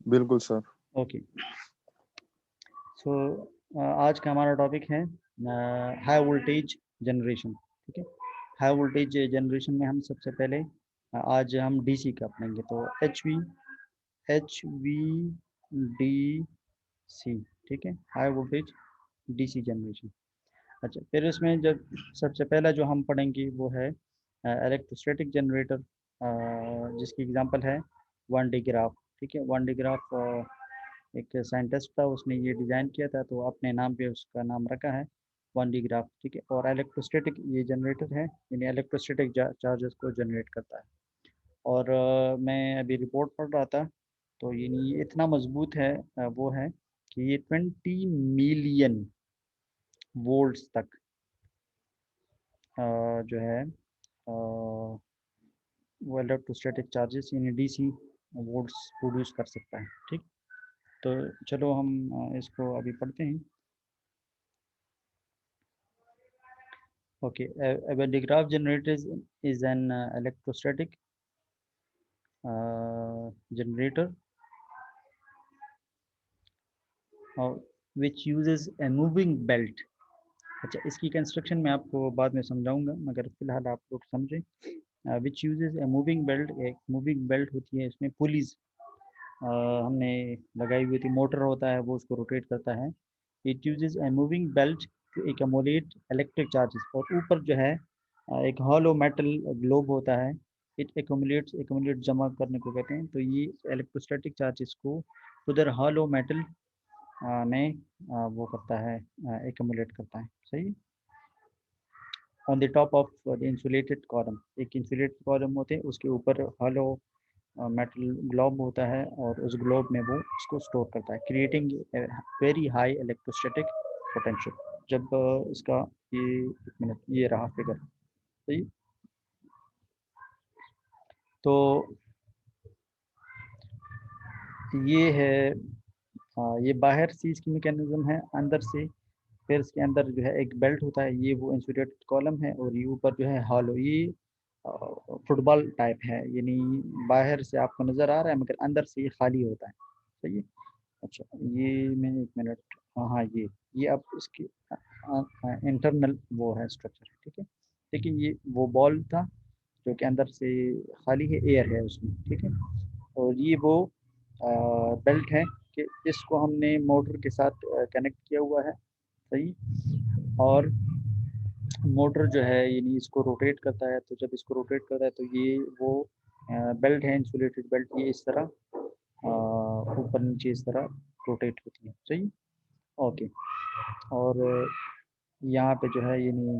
बिल्कुल sir. Okay, सो आज का हमारा टॉपिक है हाई वोल्टेज जनरेशन। ठीक है, हाई वोल्टेज जनरेशन में हम सबसे पहले आज हम डीसी का पढ़ेंगे। तो एच वी डी सी, ठीक है, हाई वोल्टेज डीसी जनरेशन। अच्छा, फिर इसमें जब सबसे पहला जो हम पढ़ेंगे वो है इलेक्ट्रोस्टैटिक जनरेटर, जिसकी एग्जांपल है वन डी ग्राफ। ठीक है, वन डी ग्राफ एक साइंटिस्ट था, उसने ये डिज़ाइन किया था, तो अपने नाम पे उसका नाम रखा है वन डी ग्राफ। ठीक है, और इलेक्ट्रोस्टैटिक ये जनरेटर है, यानी इलेक्ट्रोस्टैटिक चार्जेस को जनरेट करता है। और मैं अभी रिपोर्ट पढ़ रहा था, तो ये इतना मजबूत है, वो है कि ये 20 मिलियन वोल्ट्स तक जो है वो इलेक्ट्रोस्टैटिक चार्जेस यानी डीसी वोल्ट्स प्रोड्यूस कर सकता है। ठीक, तो चलो हम इसको अभी पढ़ते हैं। Okay, a Van de Graaff generator is an electrostatic generator which uses a moving belt। अच्छा, इसकी कंस्ट्रक्शन मैं आपको बाद में समझाऊंगा, मगर फिलहाल आप लोग समझें। Which uses a moving belt, एक मूविंग बेल्ट होती है, इसमें पुलीज हमने लगाई हुई थी, मोटर होता है वो उसको रोटेट करता है। It uses a moving belt to accumulate electric charges, और ऊपर जो है एक हॉलो मेटल ग्लोब होता है। इट एकमुलेट्स, एकमुलेट जमा करने को कहते हैं, तो ये इलेक्ट्रोस्टैटिक चार्जेस को उधर हॉलो मेटल में वो करता है, एकमुलेट करता है। सही। On the top of the insulated column, एक इंसुलेटेड कॉलम होते हैं, उसके ऊपर हॉलो मेटल ग्लोब होता है, और उस ग्लोब में वो उसको स्टोर करता है, creating very high electrostatic potential. जब इसका ये एक मिनट, ये रहा फिगर। सही। तो ये है ये बाहर से इसकी मैकेनिज्म है, अंदर से फिर इसके अंदर जो है एक बेल्ट होता है, ये वो इंसुलेटेड कॉलम है, और ये ऊपर जो है हॉलो, ये फुटबॉल टाइप है, यानी बाहर से आपको नज़र आ रहा है मगर अंदर से ये खाली होता है। सही है। अच्छा, ये मैं एक मिनट, हाँ हाँ, ये अब इसकी इंटरनल वो है, स्ट्रक्चर है। ठीक है, लेकिन ये वो बॉल था जो कि अंदर से खाली है, एयर है उसमें। ठीक है, और ये वो बेल्ट है कि इसको हमने मोटर के साथ कनेक्ट किया हुआ है। सही। और मोटर जो है यानी इसको रोटेट करता है, तो जब इसको रोटेट करता है तो ये वो बेल्ट है, इंसुलेटेड बेल्ट, ये इस तरह ऊपर नीचे इस तरह रोटेट होती है। सही। ओके, और यहाँ पे जो है यानी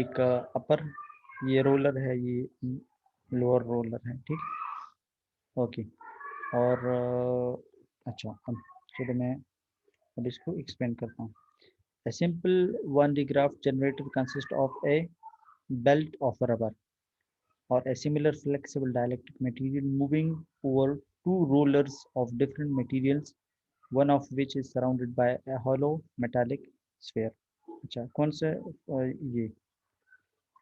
एक अपर ये रोलर है, ये लोअर रोलर है। ठीक। ओके, और अच्छा, अब चलो मैं अब इसको एक्सपेंड करता हूँ। A simple one digraph generator consists of a belt of rubber or a similar flexible dielectric material moving over two rollers of different materials, one of which is surrounded by a hollow metallic sphere। अच्छा, कौन सा ये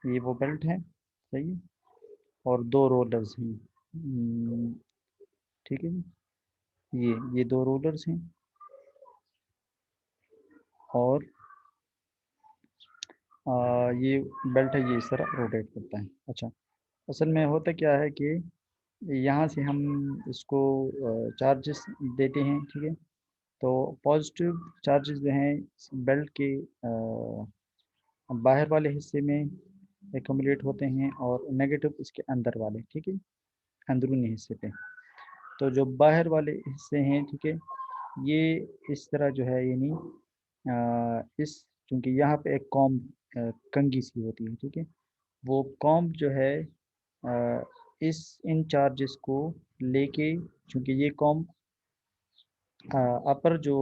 ये वो belt है। सही है, और दो रोलर्स हैं। ठीक है जी, ये दो रोलर्स हैं, और ये बेल्ट है, ये इस तरह रोटेट करता है। अच्छा, असल में होता क्या है कि यहाँ से हम इसको चार्जेस देते हैं। ठीक है, तो पॉजिटिव चार्जेस जो हैं बेल्ट के बाहर वाले हिस्से में एकमुलेट होते हैं, और नेगेटिव इसके अंदर वाले, ठीक है, अंदरूनी हिस्से पे। तो जो बाहर वाले हिस्से हैं, ठीक है, ये इस तरह जो है यानी इस, क्योंकि यहाँ पे एक कॉम कंघी सी होती है। ठीक है, वो कॉम्ब जो है इस इन चार्जेस को लेके, चूँकि ये कॉम्ब अपर जो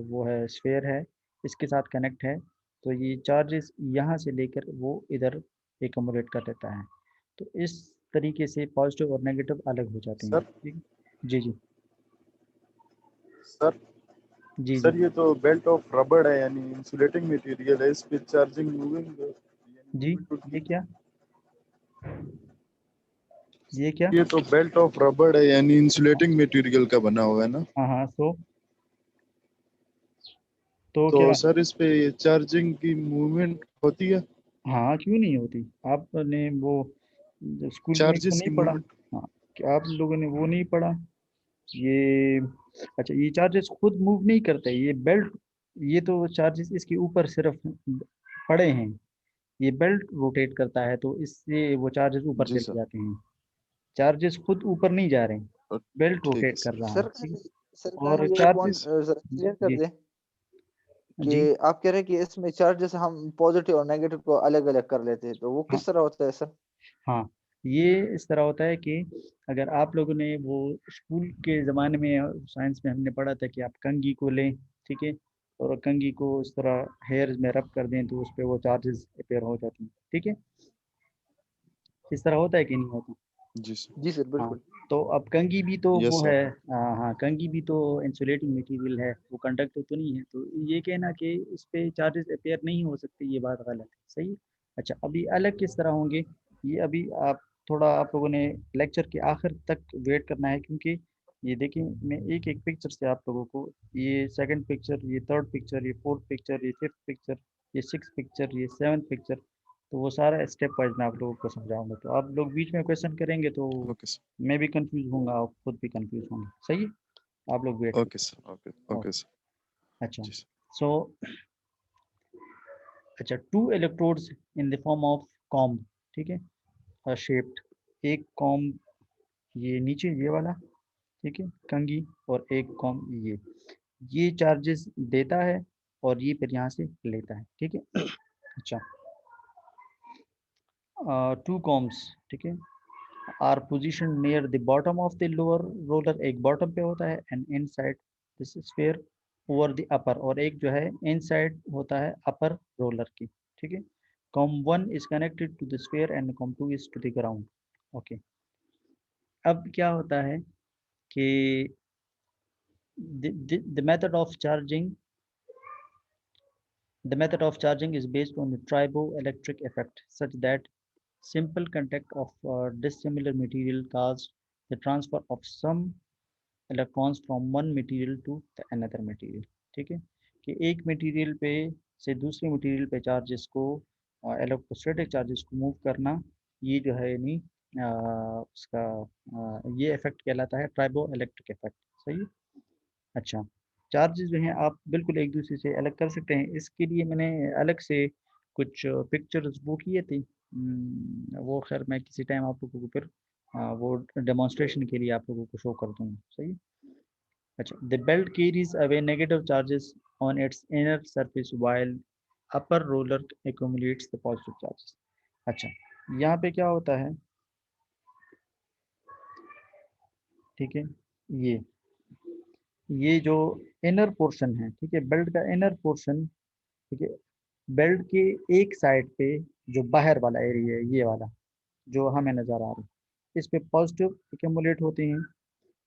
वो है स्फेयर है, इसके साथ कनेक्ट है, तो ये चार्जेस यहाँ से लेकर वो इधर एकमुलेट कर लेता है। तो इस तरीके से पॉजिटिव और नेगेटिव अलग हो जाते हैं। सर ठीक है? जी जी। सर जी जी। सर ये तो बेल्ट ऑफ रबड़ है, यानी इंसुलेटिंग मटेरियल है, इस पे चार्जिंग मूविंग यानी जी, मूवमेंट होती ये है। क्या। ये क्या? ये तो बेल्ट ऑफ रबड़ है, यानी इंसुलेटिंग मटेरियल का बना हुआ है ना। हाँ हाँ, तो तो क्या? सर इस पे चार्जिंग की मूवमेंट होती है? हाँ, क्यों नहीं होती? आपने वो स्कूल में क्यों चार्जेस नहीं की पढ़ा? मूवमेंट। हाँ, क्या आप लोगों ने वो नहीं पढ़ा? ये अच्छा, ये चार्जेस खुद मूव नहीं करते, ये बेल्ट, ये तो चार्जेस इसके ऊपर सिर्फ पड़े हैं। ये बेल्ट रोटेट करता है तो इससे वो चार्जेस ऊपर जी चले सर। जाते हैं। चार्जेस खुद ऊपर नहीं जा रहे हैं, और बेल्ट ठीक है रोटेट कर सर। रहा है, सर ठीक है। सर और ये पॉइंट चार्जेस, जरा क्लियर कर जी दे जी, कि आप कह रहे हैं कि इसमें चार्जेस हम पॉजिटिव और नेगेटिव को अलग अलग कर लेते हैं, तो वो हाँ किस तरह होता है सर? हाँ, ये इस तरह होता है कि अगर आप लोगों ने वो स्कूल के ज़माने में साइंस में हमने पढ़ा था कि आप कंघी को लें, ठीक है, और कंघी को इस तरह हेयर में रब कर दें तो उस पर वो चार्जेस अपेयर हो जाती हैं, ठीक है। इस तरह होता है कि नहीं होता? जी सर। जी सर, हाँ, बिल्कुल। तो अब कंघी भी तो यस वो सर। है। हाँ हाँ, कंघी भी तो इंसुलेटिंग मटेरियल है, वो कंडक्टर तो नहीं है, तो ये कहना कि इस पे चार्जेस अपेयर नहीं हो सकते, ये बात गलत है, सही है। अच्छा, अभी अलग किस तरह होंगे, ये अभी आप थोड़ा, आप लोगों ने लेक्चर के आखिर तक वेट करना है, क्योंकि ये देखें, मैं एक एक पिक्चर से आप लोगों को, ये सेकंड पिक्चर, ये थर्ड पिक्चर, ये फोर्थ पिक्चर, ये फिफ्थ पिक्चर, ये सिक्स पिक्चर, ये सेवन्थ पिक्चर, तो वो सारा स्टेप वाइज मैं आप लोगों को समझाऊंगा, तो आप लोग बीच में क्वेश्चन करेंगे तो ओके सर। मैं भी कंफ्यूज होऊंगा, आप खुद भी कंफ्यूज होंगे, सही है। आप लोग वेट ओके सर। ओके करो। Okay sir. अच्छा, जी सर। सो अच्छा, two electrodes in the form of comb, ठीक है, शेप्ड, एक कॉम्ब ये नीचे ये वाला, ठीक है, कंघी, और एक कॉम्ब ये चार्जेस देता है और ये फिर यहाँ से लेता है, ठीक है। अच्छा, टू कॉम्ब्स, ठीक है, are position near the bottom of the lower roller, एक बॉटम पे होता है, and inside this sphere over the upper, और एक जो है इनसाइड होता है अपर रोलर की, ठीक है। Comb one is connected to the sphere and comb two is to the ground. Okay, अब क्या होता है कि the method of charging, the method of charging is based on the triboelectric effect, such that simple contact of dissimilar material cause the transfer of some electrons from one material to the another material, ठीक है, कि एक material पे से दूसरे material पे charges को, electrostatic charges को मूव करना, ये जो है यानी उसका ये इफेक्ट कहलाता है ट्राइबो इलेक्ट्रिक इफेक्ट, सही है। अच्छा, चार्जेस जो हैं आप बिल्कुल एक दूसरे से अलग कर सकते हैं, इसके लिए मैंने अलग से कुछ पिक्चर्स वो किए थे, वो खैर मैं किसी टाइम आप लोगों को फिर वो डेमोन्स्ट्रेशन के लिए आप लोगों को शो कर दूंगा, सही है। अच्छा, the belt carries away negative charges on its inner surface while upper roller accumulates the positive charges। अच्छा, यहाँ पे क्या होता है, ठीक है, ये ये जो इनर पोर्शन है, ठीक है, बेल्ट का इनर पोर्शन, ठीक है, बेल्ट के एक साइड पे जो बाहर वाला एरिया है, ये वाला जो हमें नज़र आ रहा है, इस पे पॉजिटिव एक्यूमुलेट होते हैं,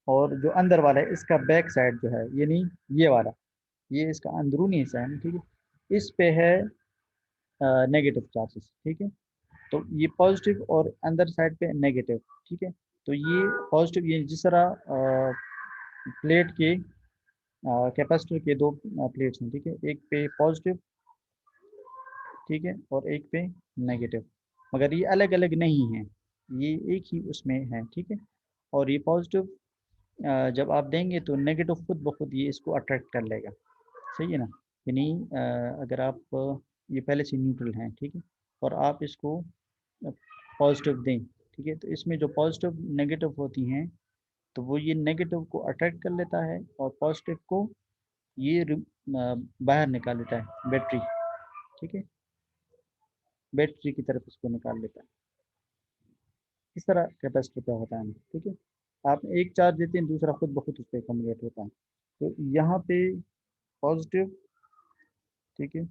और जो अंदर वाला है इसका बैक साइड जो है, यानी ये वाला, ये इसका अंदरूनी हिस्सा है ना, ठीक है, इस पे है नेगेटिव चार्जेस, ठीक है। तो ये पॉजिटिव और अंदर साइड पे नेगेटिव, ठीक है। तो ये पॉजिटिव, ये जिस तरह प्लेट के कैपेसिटर के दो प्लेट्स हैं, ठीक है, एक पे पॉजिटिव, ठीक है, और एक पे नेगेटिव, मगर ये अलग अलग नहीं है, ये एक ही उसमें है, ठीक है। और ये पॉजिटिव जब आप देंगे तो नेगेटिव खुद ब खुद ये इसको अट्रैक्ट कर लेगा, सही है ना। यानी अगर आप ये पहले से न्यूट्रल हैं, ठीक है, और आप इसको पॉजिटिव दें, ठीक है, तो इसमें जो पॉजिटिव नेगेटिव होती हैं, तो वो ये नेगेटिव को अट्रैक्ट कर लेता है और पॉजिटिव को ये बाहर निकाल लेता है, बैटरी, ठीक है, बैटरी की तरफ इसको निकाल लेता है। इस तरह कैपेसिटर पे होता है, ठीक है। आप एक चार्ज देते हैं, दूसरा खुद ब खुद उस पर कम्युनिकेट होता है। तो यहाँ पे पॉजिटिव, ठीक है,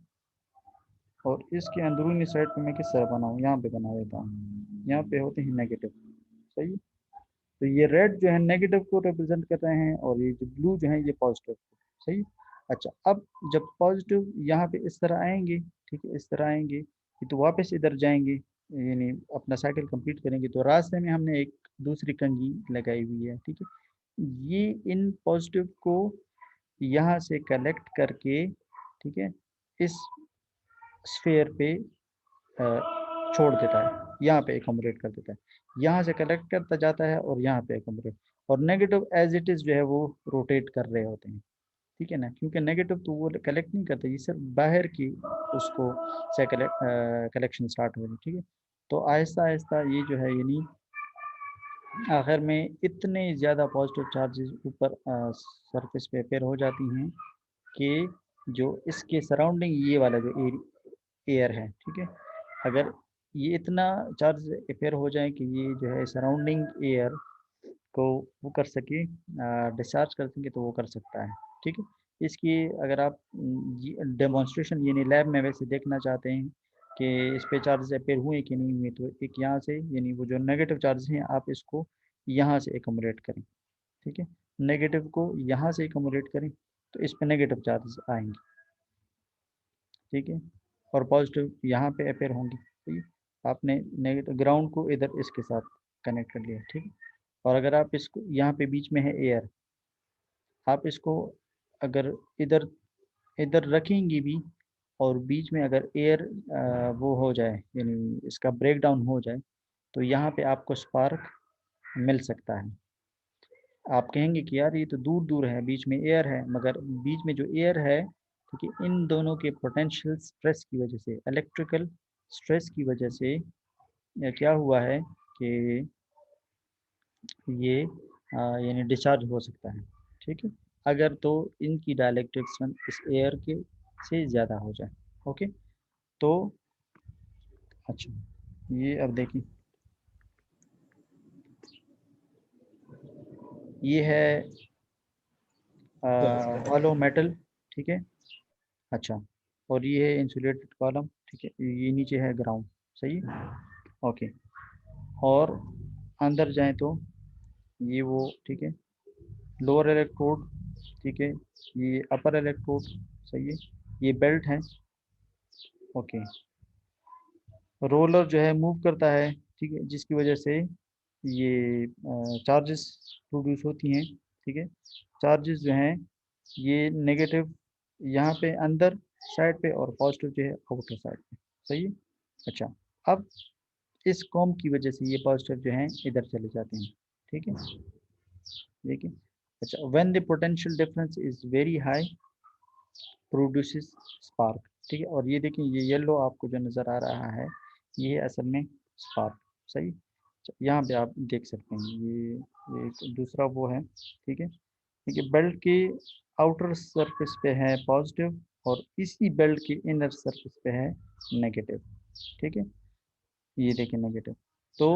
और इसके अंदरूनी साइड पे मैं किस तरह बनाऊँ, यहाँ पे बना देता हूँ, यहाँ पे होते हैं नेगेटिव, सही है। तो ये रेड जो है नेगेटिव को रिप्रेजेंट कर रहे हैं, और ये जो ब्लू जो है ये पॉजिटिव, सही है। अच्छा, अब जब पॉजिटिव यहाँ पे इस तरह आएंगे, ठीक है, इस तरह आएंगे, ये तो वापस इधर जाएंगे, यानी अपना साइकिल कंप्लीट करेंगे, तो रास्ते में हमने एक दूसरी कंघी लगाई हुई है, ठीक है। ये इन पॉजिटिव को यहाँ से कलेक्ट करके, ठीक है, इस स्फीयर पे छोड़ देता है, यहाँ पे एकोमोडेट कर देता है, यहाँ से कलेक्ट करता जाता है और यहाँ पे एकोमोडेट। और नेगेटिव एज इट इज़ जो है वो रोटेट कर रहे होते हैं, ठीक है ना, क्योंकि नेगेटिव तो वो कलेक्ट नहीं करते, ये सिर्फ बाहर की उसको से कलेक्शन स्टार्ट हो रही है, ठीक है। तो आहिस्ता आहिस्ता ये जो है, यानी आखिर में इतने ज़्यादा पॉजिटिव चार्जेस ऊपर सरफेस पे अपेयर हो जाती हैं कि जो इसके सराउंडिंग ये वाला जो एयर है, ठीक है, अगर ये इतना चार्ज अपेयर हो जाए कि ये जो है सराउंडिंग एयर को वो कर सके, डिस्चार्ज कर सके, तो वो कर सकता है, ठीक है। इसकी अगर आप डेमोन्स्ट्रेशन यानी लैब में वैसे देखना चाहते हैं कि इस पे चार्जेस अपेयर हुए कि नहीं हुए, तो एक यहाँ से यानी वो जो नेगेटिव चार्जेस हैं आप इसको यहाँ से एकमुलेट करें, ठीक है, नेगेटिव को यहाँ से एकमुलेट करें तो इस पे नेगेटिव चार्जेस आएंगे, ठीक है, और पॉजिटिव यहाँ पे अपेयर होंगे, ठीक है। आपने नेगेटिव ग्राउंड को इधर इसके साथ कनेक्ट कर लिया, ठीक है। और अगर आप इसको यहाँ पे बीच में है एयर, आप इसको अगर इधर इधर रखेंगे भी और बीच में अगर एयर वो हो जाए यानी इसका ब्रेक डाउन हो जाए, तो यहाँ पे आपको स्पार्क मिल सकता है। आप कहेंगे कि यार ये तो दूर दूर है, बीच में एयर है, मगर बीच में जो एयर है, ठीक है, इन दोनों के पोटेंशियल स्ट्रेस की वजह से, इलेक्ट्रिकल स्ट्रेस की वजह से क्या हुआ है कि ये यानी डिस्चार्ज हो सकता है, ठीक है, अगर तो इनकी डायलेक्ट्रिक्स इस एयर के से ज़्यादा हो जाए, ओके। तो अच्छा, ये अब देखिए, ये है हॉलो मेटल, ठीक है, अच्छा, और ये है इंसुलेटेड कॉलम, ठीक है, ये नीचे है ग्राउंड, सही है, ओके। और अंदर जाएं तो ये वो, ठीक है, लोअर इलेक्ट्रोड, ठीक है, ये अपर इलेक्ट्रोड, सही है, ये बेल्ट है, ओके। रोलर जो है मूव करता है, ठीक है, जिसकी वजह से ये चार्जेस प्रोड्यूस होती हैं, ठीक है। चार्जेस जो हैं ये नेगेटिव यहाँ पे अंदर साइड पे और पॉजिटिव जो है आउटर साइड पे, सही है। अच्छा, अब इस कॉम की वजह से ये पॉजिटिव जो हैं इधर चले जाते हैं, ठीक है, देखिए। अच्छा, when the potential difference is very high produces spark, ठीक है, और ये देखिए, ये येलो आपको जो नज़र आ रहा है ये है असल में स्पार्क, सही। अच्छा, यहाँ पे आप देख सकते हैं ये एक दूसरा वो है, ठीक है, ठीक है, बेल्ट के आउटर सरफेस पे है पॉजिटिव और इसी बेल्ट के इनर सरफेस पे है नेगेटिव, ठीक है, ये देखिए नेगेटिव। तो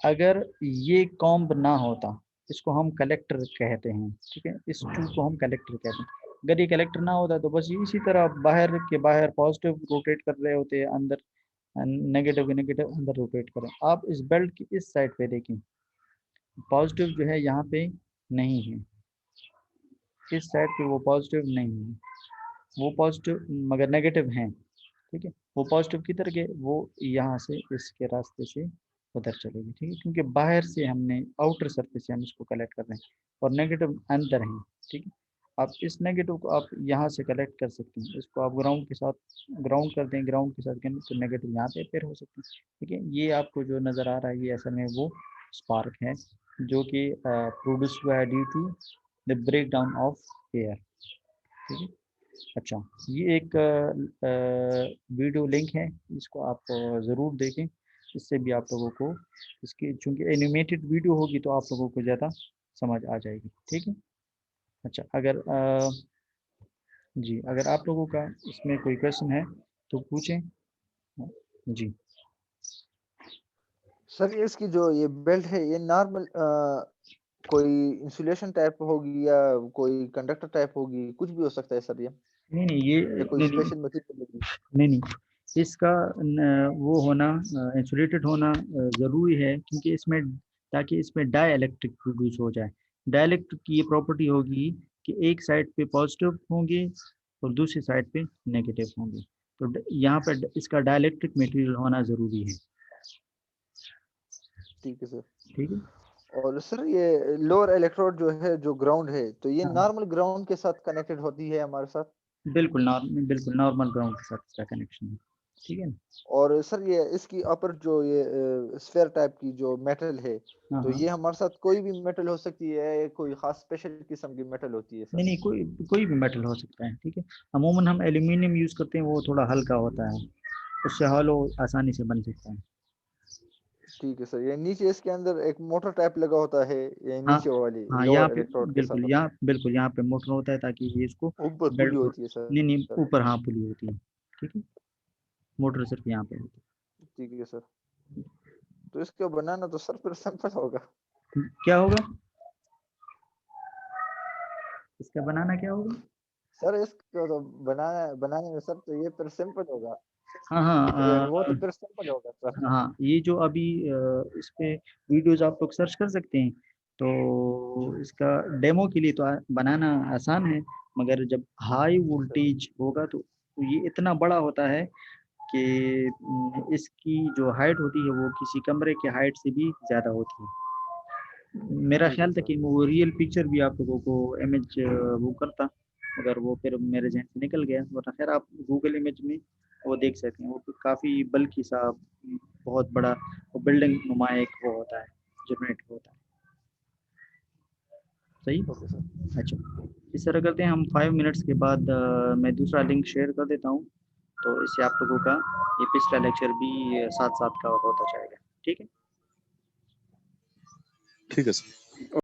अगर ये कॉम्ब ना होता, इसको हम कलेक्टर कहते हैं, ठीक है, इस टूल को हम कलेक्टर कहते हैं। अगर ये कलेक्टर ना होता तो बस ये इसी तरह बाहर के बाहर पॉजिटिव रोटेट कर रहे होते, अंदर नेगेटिव के नेगेटिव अंदर रोटेट करें। आप इस बेल्ट की इस साइड पे देखें, पॉजिटिव जो है यहाँ पे नहीं है, इस साइड पे वो पॉजिटिव नहीं है, वो पॉजिटिव मगर नेगेटिव हैं, ठीक है। वो पॉजिटिव किधर गए, वो यहाँ से इसके रास्ते से उधर चलेगी, ठीक है, क्योंकि बाहर से हमने आउटर सरफेस से हम इसको कलेक्ट कर रहे हैं और नेगेटिव अंदर हैं, ठीक है। आप इस नेगेटिव को आप यहाँ से कलेक्ट कर सकते हैं, इसको आप ग्राउंड के साथ ग्राउंड कर दें, ग्राउंड के साथ करें तो नेगेटिव यहाँ पे अपेयर हो सकते हैं, ठीक है। ये आपको जो नज़र आ रहा है ये असल में वो स्पार्क है जो कि प्रोड्यूस हुआ है due to the break down of air, ठीक है। अच्छा, ये एक वीडियो लिंक है, इसको आप ज़रूर देखें, इससे भी आप लोगों को इसकी चूँकि एनिमेटेड वीडियो होगी तो आप लोगों को ज़्यादा समझ आ जाएगी, ठीक है। अच्छा, अगर जी, अगर आप लोगों का इसमें कोई क्वेश्चन है तो पूछें जी। सर ये इसकी जो ये बेल्ट है ये नॉर्मल कोई इंसुलेशन टाइप होगी या कोई कंडक्टर टाइप होगी, कुछ भी हो सकता है सर ये, नहीं नहीं, ये या कोई नहीं नहीं स्पेशल मटेरियल होगी? नहीं नहीं, इसका वो होना इंसुलेटेड होना ज़रूरी है, क्योंकि इसमें ताकि इसमें डाई इलेक्ट्रिक प्रोड्यूस हो जाए। डाई इलेक्ट्रिक की ये प्रॉपर्टी होगी कि एक साइड पे पॉजिटिव होंगे और दूसरी साइड पे नेगेटिव होंगे, तो यहाँ पर इसका डाई इलेक्ट्रिक मटेरियल होना ज़रूरी है, ठीक है सर। ठीक है। और सर ये लोअर इलेक्ट्रोड जो है, जो ग्राउंड है, तो ये हाँ नॉर्मल ग्राउंड के साथ कनेक्टेड होती है हमारे साथ? बिल्कुल नॉर्मल ग्राउंड के साथ इसका कनेक्शन है, ठीक है ना। और सर ये इसकी अपर जो ये स्फेयर टाइप की जो मेटल है, हाँ तो हाँ ये हमारे साथ कोई भी मेटल हो सकती है, ये कोई खास स्पेशल किस्म की मेटल होती है सर? नहीं कोई भी मेटल हो सकता है, ठीक है। अमूमन हम एल्यूमिनियम यूज़ करते हैं, वो थोड़ा हल्का होता है, उससे हॉलो आसानी से बन सकता है। ठीक है सर। ये नीचे इसके अंदर एक मोटर टाइप लगा होता है, ये हाँ नीचे वाली हाँ, यहाँ लोअर पे इलेक्ट्रोड के बिल्कुल, साथ? यहाँ पे मोटर होता है ताकि ये इसको ऊपर पुली बेल्ट को, होती है नहीं सर? ऊपर हाँ पुली होती है, ठीक है। मोटर सिर्फ यहाँ पे होती ठीक है सर। तो इसको बनाना तो सर फिर सिंपल होगा। है। क्या होगा इसका बनाना, क्या होगा? सर इसको तो बनाना बनाने में सर तो ये फिर सिंपल होगा। हाँ हाँ वो तो फिर सिंपल होगा सर। हाँ, ये जो अभी इस पे वीडियोज आप लोग सर्च कर सकते हैं, तो इसका डेमो के लिए तो बनाना आसान है, मगर जब हाई जी सर। वोल्टेज होगा तो ये इतना बड़ा होता है कि इसकी जो हाइट होती है वो किसी कमरे के हाइट से भी ज़्यादा होती है। मेरा ठीक है ख्याल था सर। कि वो रियल पिक्चर भी आप लोगों को इमेज वो करता, मगर वो फिर मेरे जहन से निकल गया, वरना खैर आप गूगल इमेज में वो देख सकते हैं, वो काफ़ी बल्कि सा बहुत बड़ा वो बिल्डिंग नुमा एक वो होता है, जनरेटर होता है। सही। Okay sir. अच्छा, इस तरह करते हैं हम 5 मिनट्स के बाद मैं दूसरा लिंक शेयर कर देता हूँ, तो इससे आप लोगों का ये पिछला लेक्चर भी साथ साथ कवर होता जाएगा, ठीक है। ठीक है सर।